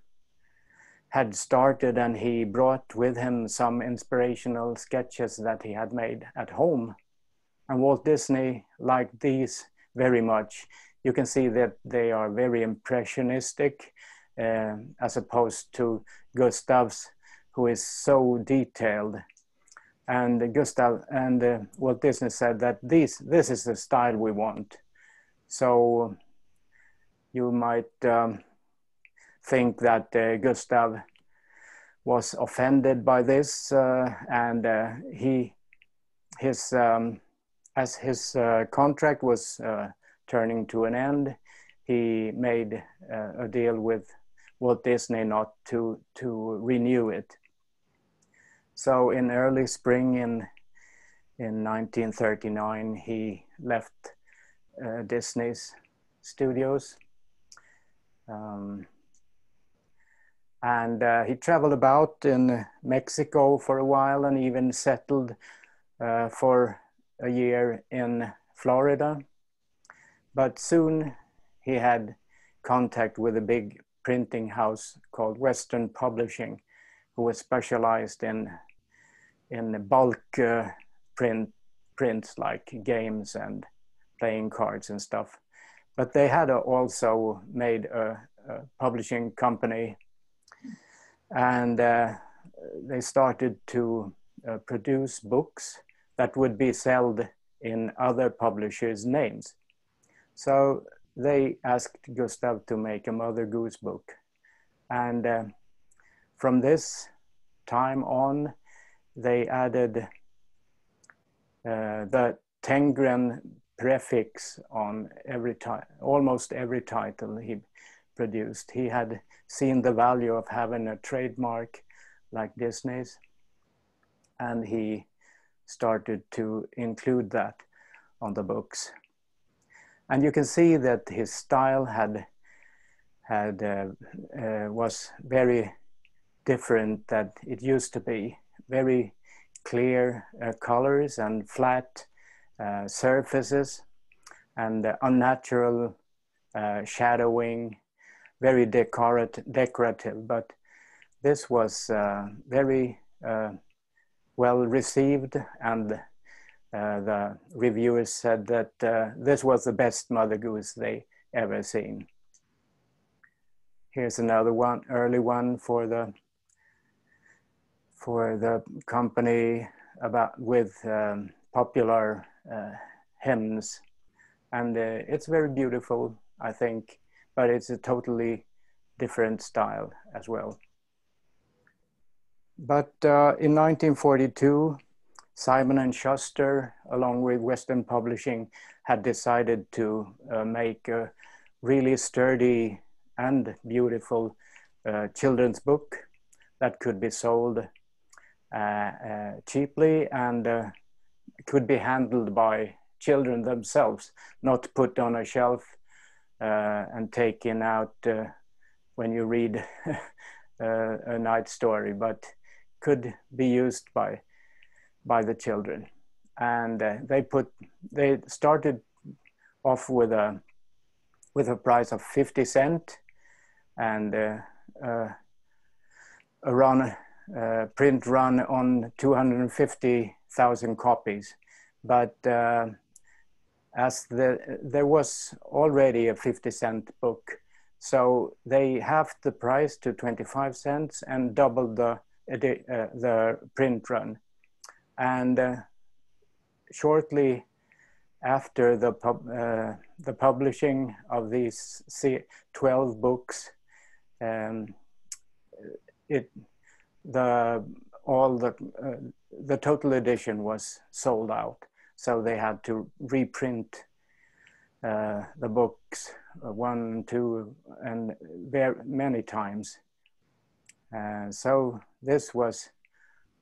had started, and he brought with him some inspirational sketches that he had made at home. And Walt Disney liked these very much. You can see that they are very impressionistic, as opposed to Gustav's, who is so detailed. And Walt Disney said that this is the style we want. So you might think that Gustav was offended by this, and as his contract was turning to an end, he made a deal with Walt Disney not to renew it. So in early spring in 1939, he left Disney's studios. And he traveled about in Mexico for a while, and even settled for a year in Florida. But soon he had contact with a big printing house called Western Publishing, who was specialized in bulk prints like games and playing cards and stuff. But they had also made a publishing company, and they started to produce books that would be sold in other publishers' names. So they asked Gustav to make a Mother Goose book. And from this time on, they added the Tengren prefix on almost every title he produced. He had seen the value of having a trademark like Disney's, and he started to include that on the books. And you can see that his style was very different than it used to be. Very clear colors and flat surfaces, and unnatural shadowing, very decorative. But this was very well received, and the reviewers said that this was the best Mother Goose they ever seen. Here's another one, early one for the company with popular hymns, and it's very beautiful, I think, but it's a totally different style as well. But in 1942, Simon & Schuster, along with Western Publishing, had decided to make a really sturdy and beautiful children's book that could be sold cheaply and could be handled by children themselves, not put on a shelf and taken out when you read a night story, but could be used by the children. And they started off with a price of 50 cents and a print run on 250,000 copies. But as there was already a 50-cent book, so they halved the price to 25 cents and doubled the print run. And shortly after the publishing of these 12 books, the total edition was sold out. So they had to reprint the books 1, 2, and very many times. So this was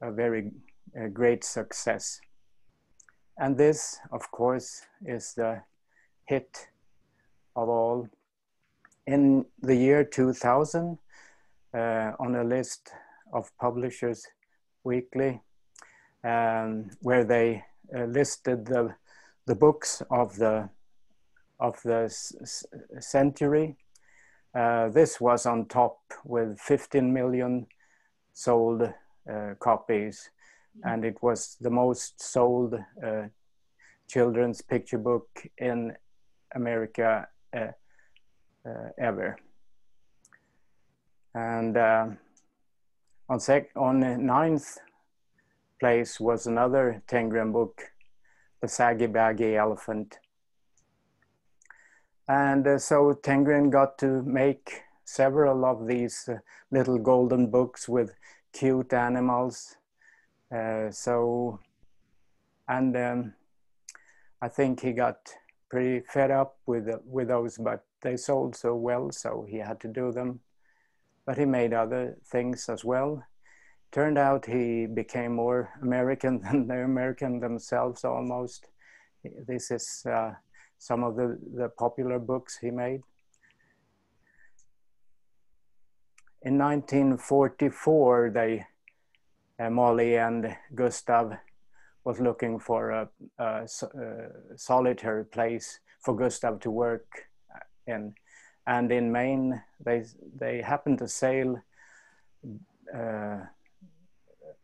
a very great success. And this, of course, is the hit of all. In the year 2000, on a list of Publishers Weekly, where they listed the books of the century, this was on top with 15 million sold copies, and it was the most sold children's picture book in America ever. And on ninth place was another Tengren book, The Saggy Baggy Elephant. And so Tengren got to make several of these little golden books with cute animals. I think he got pretty fed up with those, but they sold so well, so he had to do them. But he made other things as well. Turned out he became more American than the American themselves almost. This is some of the popular books he made. In 1944, Molly and Gustav was looking for a solitary place for Gustav to work in. And in Maine, they happened to sail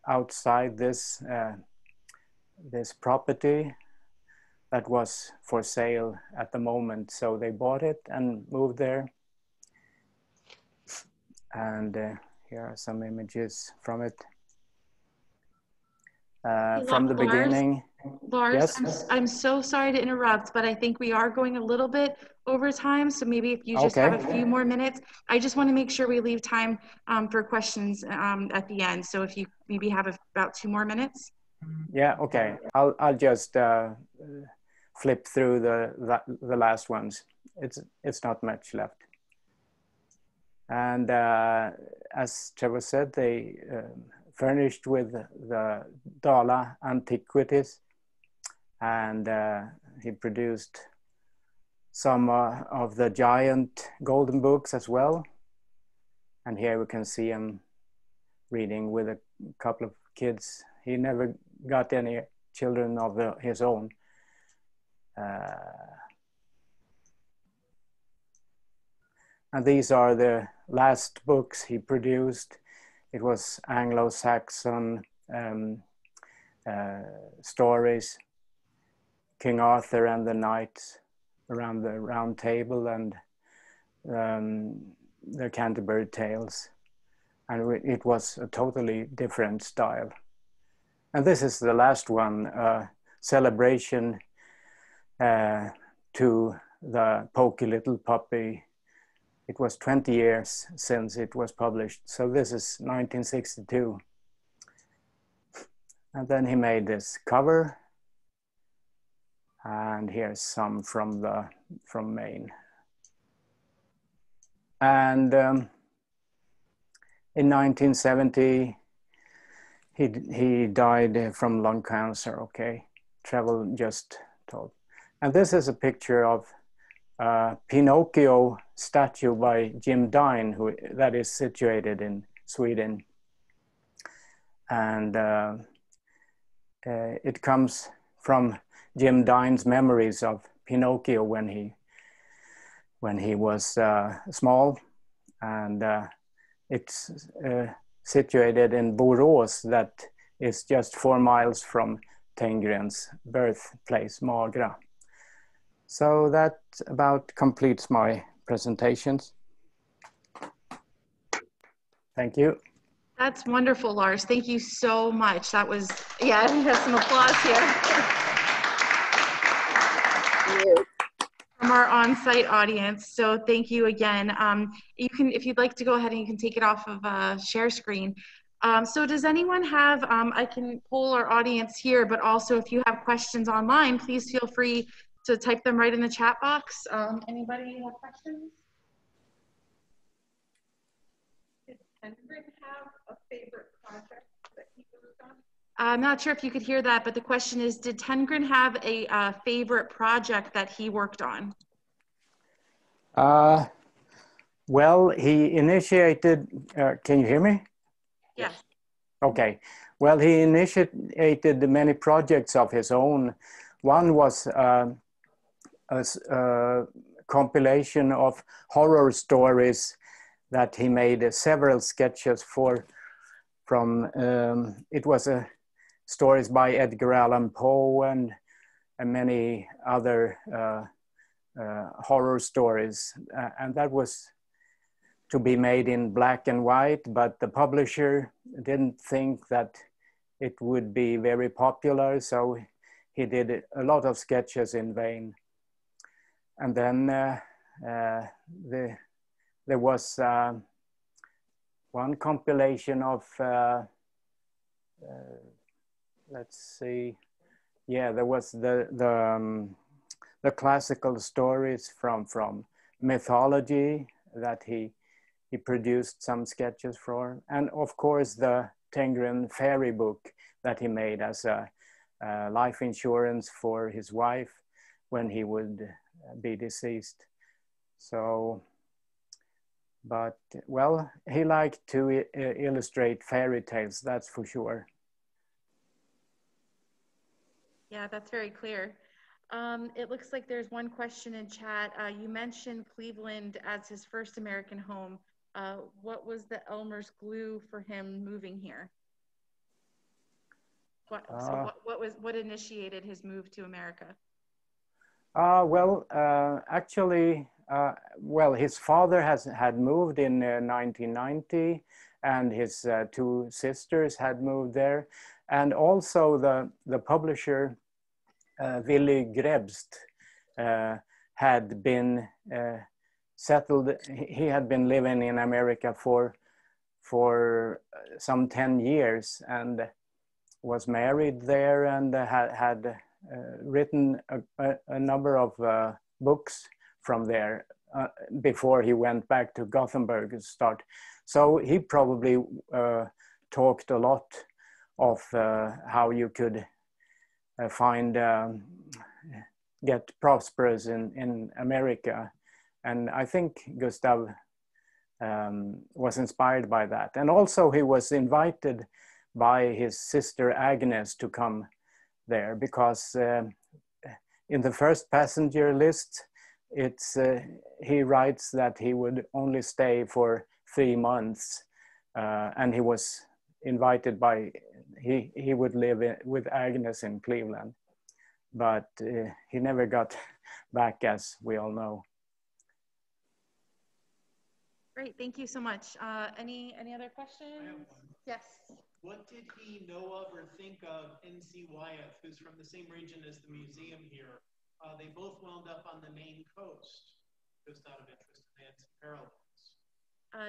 outside this property that was for sale at the moment. So they bought it and moved there. And here are some images from it. from the beginning. Lars, Yes? I'm so sorry to interrupt, but I think we are going a little bit over time. So maybe if you just have a few more minutes, I just want to make sure we leave time for questions at the end. So if you maybe have about 2 more minutes. Yeah, okay. I'll just flip through the last ones. It's not much left. And as Trevor said, they furnished with the Dala antiquities, and he produced some of the giant golden books as well. And here we can see him reading with a couple of kids. He never got any children of his own. And these are the last books he produced. It was Anglo-Saxon stories, King Arthur and the Knights around the Round Table, and the Canterbury Tales. And it was a totally different style. And this is the last one, celebration to the Poky Little Puppy. It was 20 years since it was published. So this is 1962. And then he made this cover. And here's some from Maine. And in 1970, he died from lung cancer, okay? Trevor just told. And this is a picture of Pinocchio statue by Jim Dine, that is situated in Sweden. And it comes from Jim Dine's memories of Pinocchio when he was small, and it's situated in Borås, that is just 4 miles from Tengren's birthplace, Magra. So that about completes my presentations. Thank you. That's wonderful, Lars. Thank you so much. That was, yeah, we have some applause here from our on-site audience. So thank you again. You can, if you'd like to go ahead and you can take it off of share screen. So does anyone have, I can poll our audience here, but also if you have questions online, please feel free to type them right in the chat box. Anybody have questions? Did Tengrin have a favorite project that he worked on? I'm not sure if you could hear that, but the question is, did Tengrin have a favorite project that he worked on? Well, he initiated, can you hear me? Yes. Okay. Well, he initiated many projects of his own. One was a compilation of horror stories that he made several sketches for. It was stories by Edgar Allan Poe and many other horror stories, and that was to be made in black and white, but the publisher didn't think that it would be very popular, so he did a lot of sketches in vain. And then there was one compilation of, let's see, yeah, there was the classical stories from mythology that he produced some sketches for, and of course the Tengrin fairy book that he made as a life insurance for his wife when he would be deceased. So, but well, he liked to illustrate fairy tales, that's for sure. Yeah, that's very clear. It looks like there's one question in chat. You mentioned Cleveland as his first American home. What was the Elmer's glue for him moving here? What initiated his move to America? Well, actually, well, his father had moved in 1990, and his 2 sisters had moved there. And also the publisher, Willy Grebst, had been settled. He had been living in America for some 10 years and was married there, and had written a number of books from there before he went back to Gothenburg to start. So he probably talked a lot of how you could get prosperous in America. And I think Gustav was inspired by that. And also he was invited by his sister Agnes to come there, because in the first passenger list, he writes that he would only stay for 3 months, and he was invited by, he would live with Agnes in Cleveland, but he never got back, as we all know. Great, thank you so much. Any other questions? Yes. What did he know of or think of N.C. Wyeth, who's from the same region as the museum here? They both wound up on the Maine coast, just out of interest, and they had some parallels.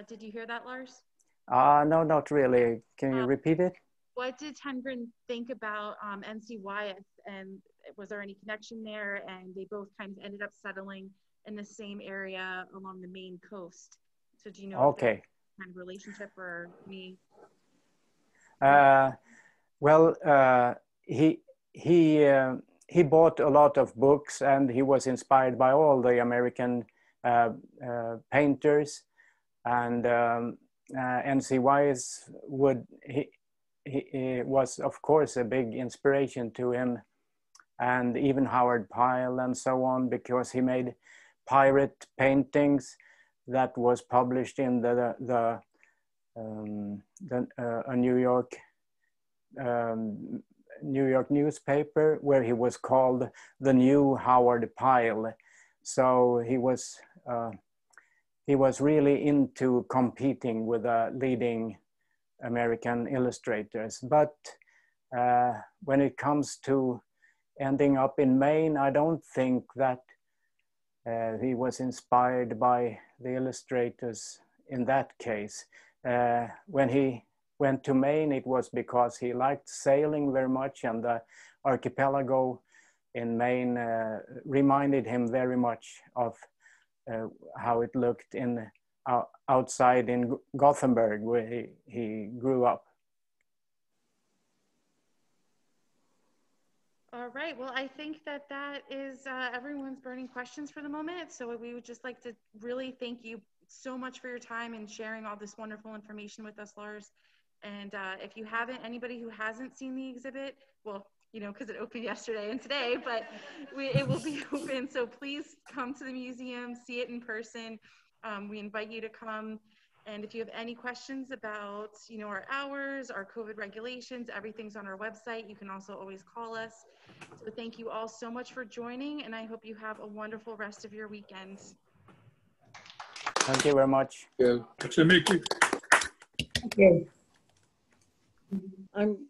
Did you hear that, Lars? No, not really. Can you repeat it? What did Tengrin think about N.C. Wyeth, and was there any connection there? And they both kind of ended up settling in the same area along the Maine coast. So do you know if there's kind of relationship or any? Well, he bought a lot of books, and he was inspired by all the American painters, and N.C. Wyeth he was of course a big inspiration to him, and even Howard Pyle and so on, because he made pirate paintings that was published in a New York newspaper, where he was called the new Howard Pyle. So he was really into competing with the leading American illustrators. But when it comes to ending up in Maine, I don't think that he was inspired by the illustrators in that case. When he went to Maine, it was because he liked sailing very much, and the archipelago in Maine reminded him very much of how it looked outside in Gothenburg, where he grew up. All right, well, I think that is everyone's burning questions for the moment. So we would just like to really thank you so much for your time and sharing all this wonderful information with us, Lars. And if you haven't, anybody who hasn't seen the exhibit, well, you know, because it opened yesterday and today, but it will be open. So please come to the museum, see it in person. We invite you to come. And if you have any questions about, you know, our hours, our COVID regulations, everything's on our website. You can also always call us. So thank you all so much for joining, and I hope you have a wonderful rest of your weekend. Thank you very much. Yeah. Thank you. I'm